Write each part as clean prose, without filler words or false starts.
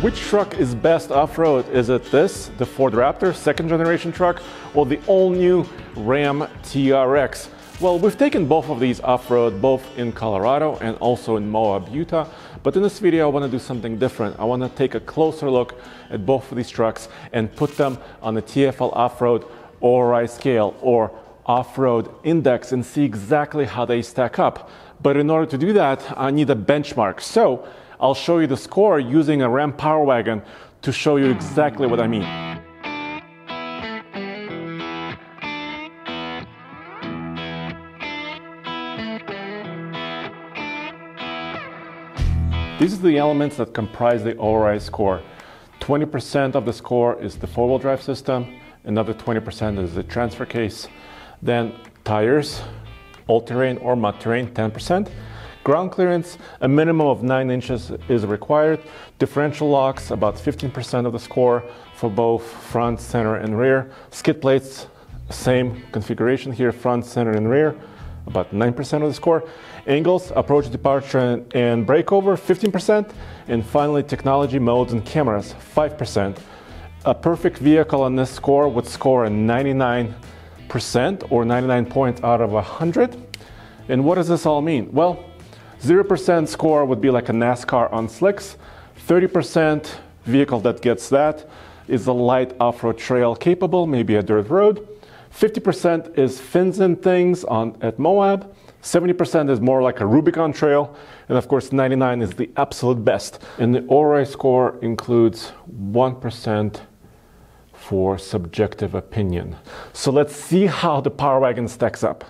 Which truck is best off-road? Is it this, the Ford Raptor, second generation truck, or the all-new Ram TRX? Well, we've taken both of these off-road, both in Colorado and also in Moab, Utah. But in this video, I want to do something different. I want to take a closer look at both of these trucks and put them on the TFL off-road ORI scale or off-road index and see exactly how they stack up. But in order to do that, I need a benchmark. So I'll show you the score using a Ram Power Wagon to show you exactly what I mean. These are the elements that comprise the ORI score. 20% of the score is the four-wheel drive system, another 20% is the transfer case, then tires, all-terrain or mud terrain, 10%. Ground clearance, a minimum of 9 inches is required. Differential locks, about 15% of the score for both front, center, and rear. Skid plates, same configuration here, front, center, and rear, about 9% of the score. Angles, approach, departure, and breakover, 15%. And finally, technology, modes, and cameras, 5%. A perfect vehicle on this score would score a 99% or 99 points out of 100. And what does this all mean? Well, 0% score would be like a NASCAR on slicks. 30% vehicle that gets that is a light off-road trail capable, maybe a dirt road. 50% is fins and things at Moab. 70% is more like a Rubicon trail. And of course, 99 is the absolute best. And the ORI score includes 1% for subjective opinion. So let's see how the Power Wagon stacks up.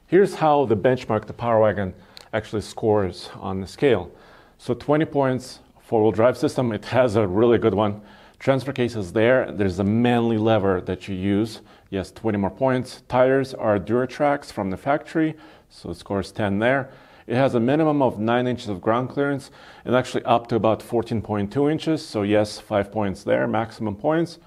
Here's how the benchmark, the Power Wagon, actually scores on the scale. So 20 points, four-wheel drive system. It has a really good one. Transfer case is there. There's a manly lever that you use. Yes, 20 more points. Tires are Duratrax from the factory, so it scores 10 there. It has a minimum of 9 inches of ground clearance and actually up to about 14.2 inches. So yes, 5 points there, maximum points.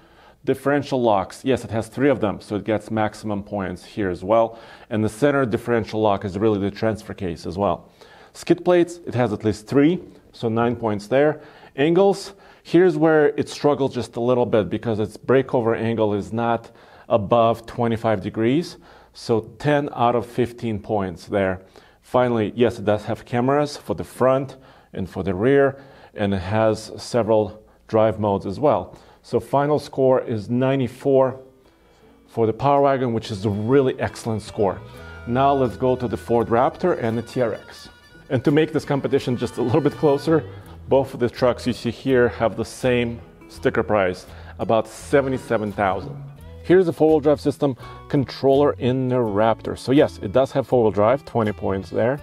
Differential locks, yes, it has 3 of them, so it gets maximum points here as well. And the center differential lock is really the transfer case as well. Skid plates, it has at least 3, so 9 points there. Angles, here's where it struggles just a little bit because its breakover angle is not above 25 degrees, so 10 out of 15 points there. Finally, yes, it does have cameras for the front and for the rear, and it has several drive modes as well. So final score is 94 for the Power Wagon, which is a really excellent score. Now let's go to the Ford Raptor and the TRX. And to make this competition just a little bit closer, both of the trucks you see here have the same sticker price, about $77,000. Here's the four-wheel drive system controller in the Raptor. So yes, it does have four-wheel drive, 20 points there.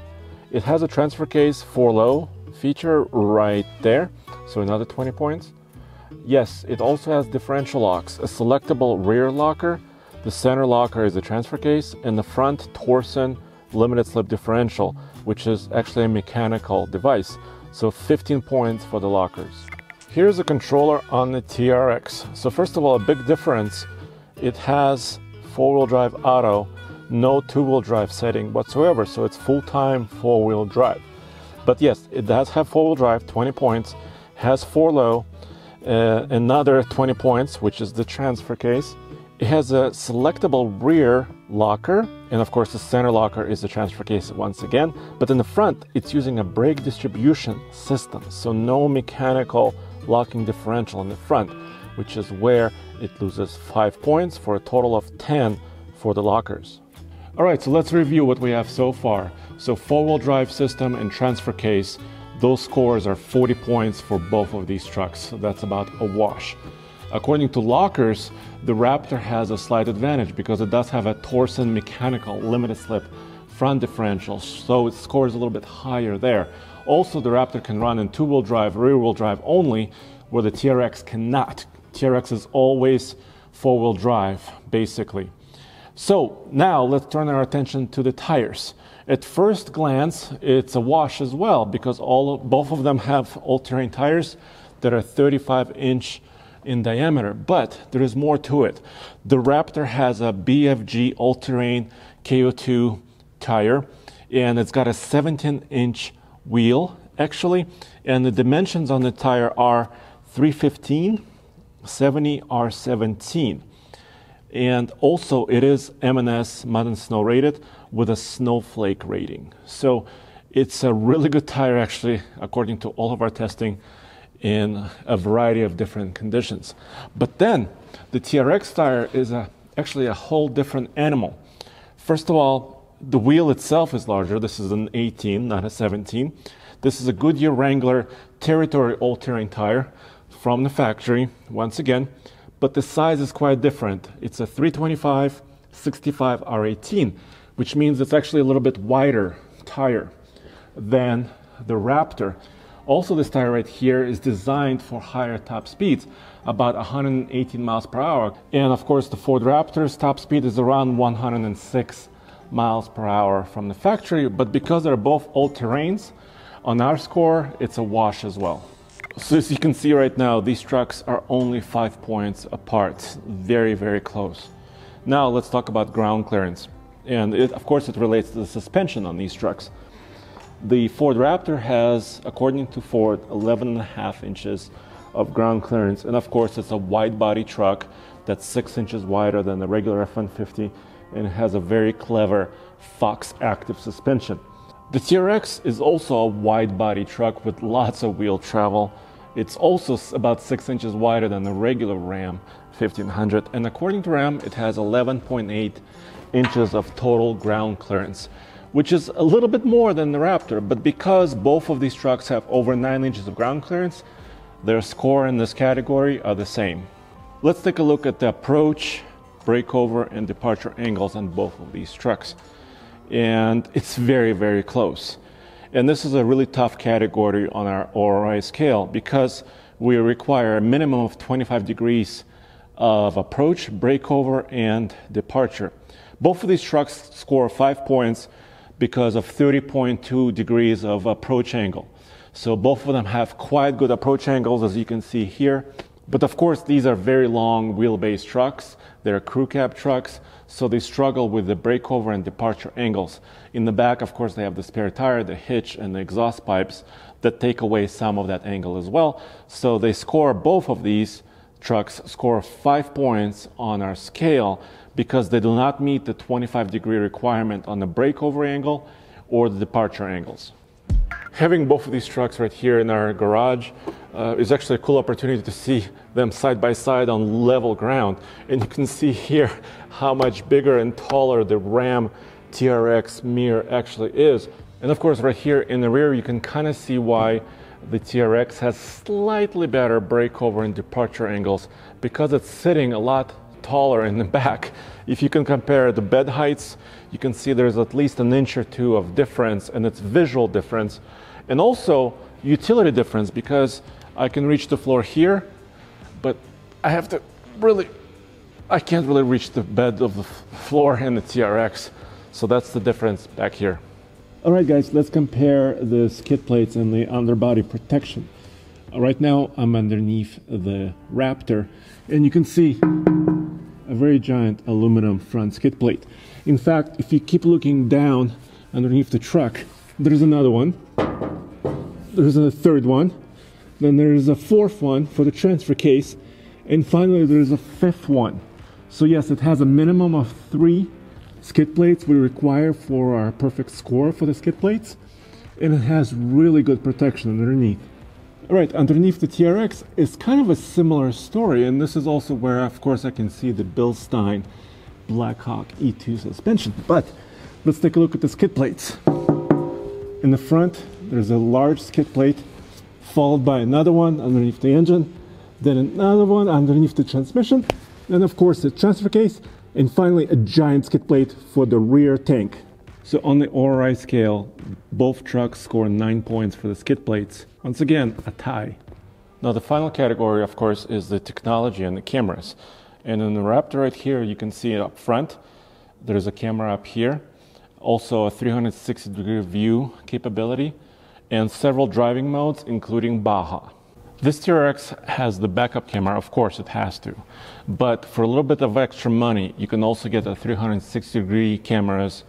It has a transfer case 4-low feature right there, so another 20 points. Yes, it also has differential locks, a selectable rear locker, the center locker is a transfer case, and the front torsion limited slip differential, which is actually a mechanical device. So 15 points for the lockers. Here's the controller on the TRX. So first of all, a big difference, it has four-wheel drive auto, no two-wheel drive setting whatsoever, so it's full-time four-wheel drive. But yes, it does have four-wheel drive, 20 points, has 4-low, another 20 points, which is the transfer case. It has a selectable rear locker, and of course the center locker is the transfer case once again. But in the front, it's using a brake distribution system, so no mechanical locking differential in the front, which is where it loses 5 points for a total of 10 for the lockers. All right, so let's review what we have so far. So four-wheel drive system and transfer case, those scores are 40 points for both of these trucks. So that's about a wash. According to lockers, the Raptor has a slight advantage because it does have a torsion mechanical limited slip front differential, so it scores a little bit higher there. Also, the Raptor can run in two-wheel drive, rear-wheel drive only, where the TRX cannot. TRX is always four-wheel drive, basically. So now let's turn our attention to the tires. At first glance, it's a wash as well because both of them have all-terrain tires that are 35-inch in diameter, but there is more to it. The Raptor has a BFG all-terrain KO2 tire, and it's got a 17-inch wheel actually, and the dimensions on the tire are 315, 70 R17. And also it is M&S mud and snow rated with a snowflake rating. So it's a really good tire actually, according to all of our testing, in a variety of different conditions. But then the TRX tire is actually a whole different animal. First of all, the wheel itself is larger. This is an 18, not a 17. This is a Goodyear Wrangler territory all-terrain tire from the factory, once again, but the size is quite different. It's a 325 65 R18, which means it's actually a little bit wider tire than the Raptor. Also, this tire right here is designed for higher top speeds, about 118 miles per hour. And of course, the Ford Raptor's top speed is around 106 miles per hour from the factory, but because they're both all-terrains, on our score, it's a wash as well. So as you can see right now, these trucks are only 5 points apart, very, very close. Now let's talk about ground clearance. And of course, it relates to the suspension on these trucks. The Ford Raptor has, according to Ford, 11.5 inches of ground clearance. And of course, it's a wide body truck that's 6 inches wider than the regular F-150 and has a very clever Fox active suspension. The TRX is also a wide body truck with lots of wheel travel. It's also about 6 inches wider than the regular Ram 1500. And according to Ram, it has 11.8 inches of total ground clearance, which is a little bit more than the Raptor, but because both of these trucks have over 9 inches of ground clearance, their score in this category are the same. Let's take a look at the approach, breakover, and departure angles on both of these trucks. And it's very, very close. And this is a really tough category on our ORI scale because we require a minimum of 25 degrees of approach, breakover, and departure. Both of these trucks score 5 points because of 30.2 degrees of approach angle. So both of them have quite good approach angles, as you can see here. But of course, these are very long wheelbase trucks. They're crew cab trucks, so they struggle with the breakover and departure angles. In the back, of course, they have the spare tire, the hitch, and the exhaust pipes that take away some of that angle as well. So they score, both of these trucks score 5 points on our scale because they do not meet the 25-degree requirement on the breakover angle or the departure angles. Having both of these trucks right here in our garage is actually a cool opportunity to see them side by side on level ground. And you can see here how much bigger and taller the Ram TRX mirror actually is. And of course, right here in the rear, you can kind of see why the TRX has slightly better breakover and departure angles because it's sitting a lot taller in the back. If you can compare the bed heights, you can see there's at least an inch or two of difference, and it's visual difference. And also utility difference because I can reach the floor here, but I can't really reach the bed of the floor in the TRX. So that's the difference back here. All right, guys, let's compare the skid plates and the underbody protection. Right now, I'm underneath the Raptor, and you can see a very giant aluminum front skid plate. In fact, if you keep looking down underneath the truck, there's another one. There's a third one. Then there's a fourth one for the transfer case. And finally, there's a fifth one. So yes, it has a minimum of 3 skid plates we require for our perfect score for the skid plates. And it has really good protection underneath. All right, underneath the TRX is kind of a similar story. And this is also where, of course, I can see the Bilstein Blackhawk E2 suspension. But let's take a look at the skid plates. In the front, there's a large skid plate, followed by another one underneath the engine, then another one underneath the transmission, then of course the transfer case, and finally a giant skid plate for the rear tank. So on the ORI scale, both trucks score 9 points for the skid plates. Once again, a tie. Now the final category, of course, is the technology and the cameras. And in the Raptor right here, you can see it up front. There's a camera up here. Also a 360-degree view capability and several driving modes, including Baja. This TRX has the backup camera, of course it has to, but for a little bit of extra money, you can also get a 360-degree cameras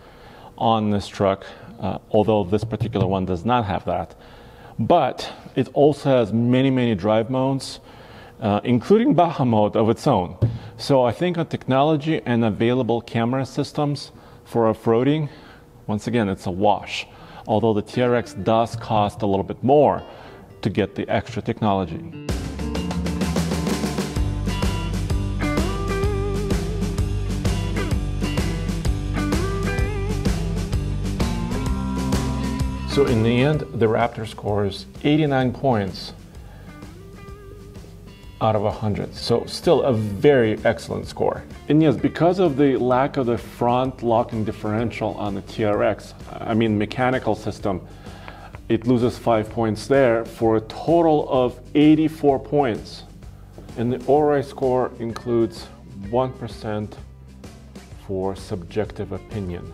on this truck, although this particular one does not have that. But it also has many, many drive modes including Baja mode of its own. So I think on technology and available camera systems for off-roading, once again, it's a wash. Although the TRX does cost a little bit more to get the extra technology. So in the end, the Raptor scores 89 points out of 100. So still a very excellent score. And yes, because of the lack of the front locking differential on the TRX, I mean mechanical system, it loses 5 points there for a total of 84 points. And the ORI score includes 1% for subjective opinion.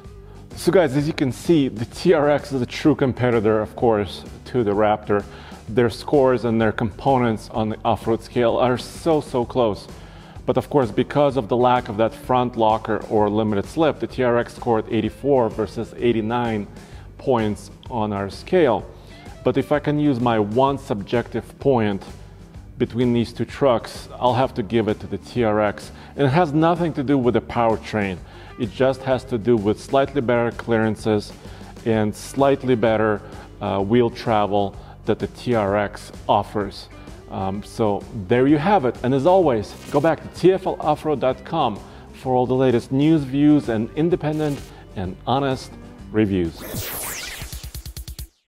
So guys, as you can see, the TRX is a true competitor, of course, to the Raptor. Their scores and their components on the off-road scale are so close. But of course, because of the lack of that front locker or limited slip, the TRX scored 84 versus 89 points on our scale. But if I can use my one subjective point between these two trucks, I'll have to give it to the TRX. And it has nothing to do with the powertrain. It just has to do with slightly better clearances and slightly better wheel travel that the TRX offers. So there you have it. And as always, go back to tfloffroad.com for all the latest news, views, and independent and honest reviews.